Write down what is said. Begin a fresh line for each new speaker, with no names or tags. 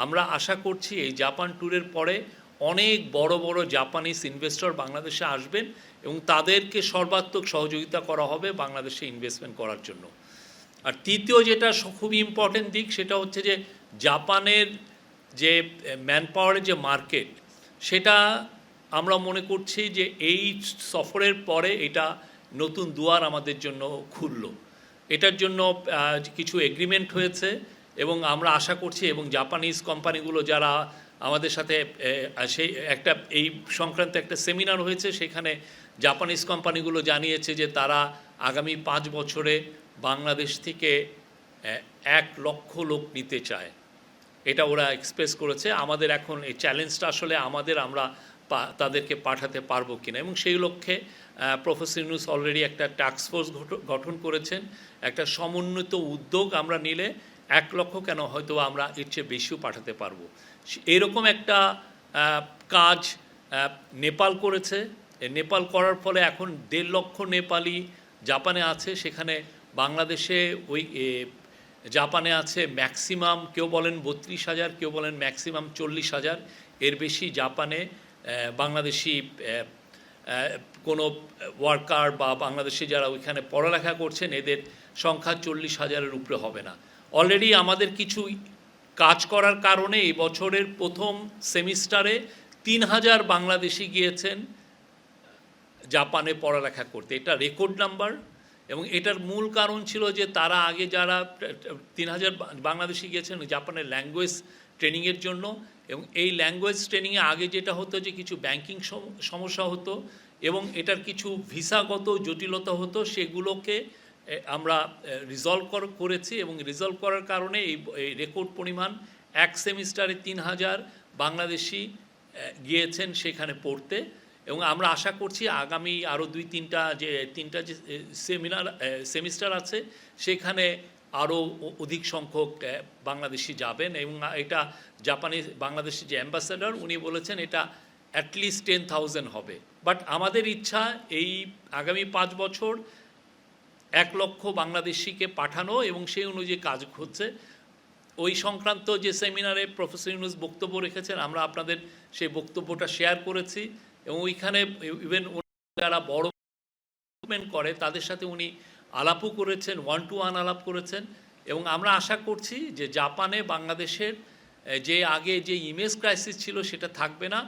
আমরা আশা করছি এই জাপান ট্যুরের পরে অনেক বড় বড় জাপানিজ ইনভেস্টর বাংলাদেশে আসবেন এবং তাদেরকে সর্বাত্মক সহযোগিতা করা হবে বাংলাদেশে ইনভেস্টমেন্ট করার জন্য। আর তৃতীয় যেটা খুব ইম্পর্টেন্ট দিক সেটা হচ্ছে যে জাপানের যে ম্যান পাওয়ারের যে মার্কেট, সেটা আমরা মনে করছি যে এই সফরের পরে এটা নতুন দুয়ার আমাদের জন্য খুলল। এটার জন্য কিছু এগ্রিমেন্ট হয়েছে এবং আমরা আশা করছি, এবং জাপানিজ কোম্পানিগুলো যারা আমাদের সাথে সেই একটা এই সংক্রান্ত একটা সেমিনার হয়েছে, সেখানে জাপানিজ কোম্পানিগুলো জানিয়েছে যে তারা আগামী 5 বছরে বাংলাদেশ থেকে 1 লক্ষ লোক নিতে চায়। এটা ওরা এক্সপ্রেস করেছে। আমাদের এখন এই চ্যালেঞ্জটা আসলে আমরা তাদেরকে পাঠাতে পারবো কিনা, এবং সেই লক্ষ্যে প্রফেসর ইউনূস অলরেডি একটা টাস্ক ফোর্স গঠন করেছেন। একটা সমন্বিত উদ্যোগ আমরা নিলে 1 লক্ষ কেন, হয়তো আমরা এর চেয়ে বেশিও পাঠাতে পারবো। এরকম একটা কাজ নেপাল করেছে। নেপাল করার ফলে এখন 1.5 লক্ষ নেপালি জাপানে আছে। সেখানে বাংলাদেশে ওই জাপানে আছে ম্যাক্সিমাম, কেউ বলেন 32,000, কেউ বলেন ম্যাক্সিমাম 40,000। এর বেশি জাপানে বাংলাদেশি কোনো ওয়ার্কার বা বাংলাদেশি যারা ওইখানে পড়ালেখা করছেন, এদের সংখ্যা 40,000-এর উপরে হবে না। অলরেডি আমাদের কিছু কাজ করার কারণে এই বছরের প্রথম সেমিস্টারে 3,000 বাংলাদেশি গিয়েছেন জাপানে পড়ালেখা করতে। এটা রেকর্ড নাম্বার, এবং এটার মূল কারণ ছিল যে তারা আগে যারা 3,000 বাংলাদেশি গিয়েছেন জাপানের ল্যাঙ্গুয়েজ ট্রেনিংয়ের জন্য, এবং এই ল্যাঙ্গুয়েজ ট্রেনিংয়ে আগে যেটা হতো যে কিছু ব্যাংকিং সমস্যা হতো এবং এটার কিছু ভিসাগত জটিলতা হতো, সেগুলোকে আমরা রিজলভ করেছি, এবং রিজলভ করার কারণে এই রেকর্ড পরিমাণ 1 সেমিস্টারে 3,000 বাংলাদেশি গিয়েছেন সেখানে পড়তে। এবং আমরা আশা করছি আগামী আরও 2-3টা যে সেমিস্টার আছে, সেখানে আরও অধিক সংখ্যক বাংলাদেশি যাবেন। এবং এটা বাংলাদেশি যে অ্যাম্বাসেডর উনি বলেছেন এটা অ্যাটলিস্ট 10,000 হবে। বাট আমাদের ইচ্ছা এই আগামী 5 বছর 1 লক্ষ বাংলাদেশিকে পাঠানো, এবং সেই অনুযায়ী কাজ হচ্ছে। ওই সংক্রান্ত যে সেমিনারে প্রফেসর ইউনূস বক্তব্য রেখেছেন, আমরা আপনাদের সেই বক্তব্যটা শেয়ার করেছি, এবং ওইখানে ইভেন যারা বড় করে তাদের সাথে উনি আলাপও করেছেন, 1-to-1 আলাপ করেছেন। এবং আমরা আশা করছি যে জাপানে বাংলাদেশের যে আগে যে ইমেজ ক্রাইসিস ছিল সেটা থাকবে না।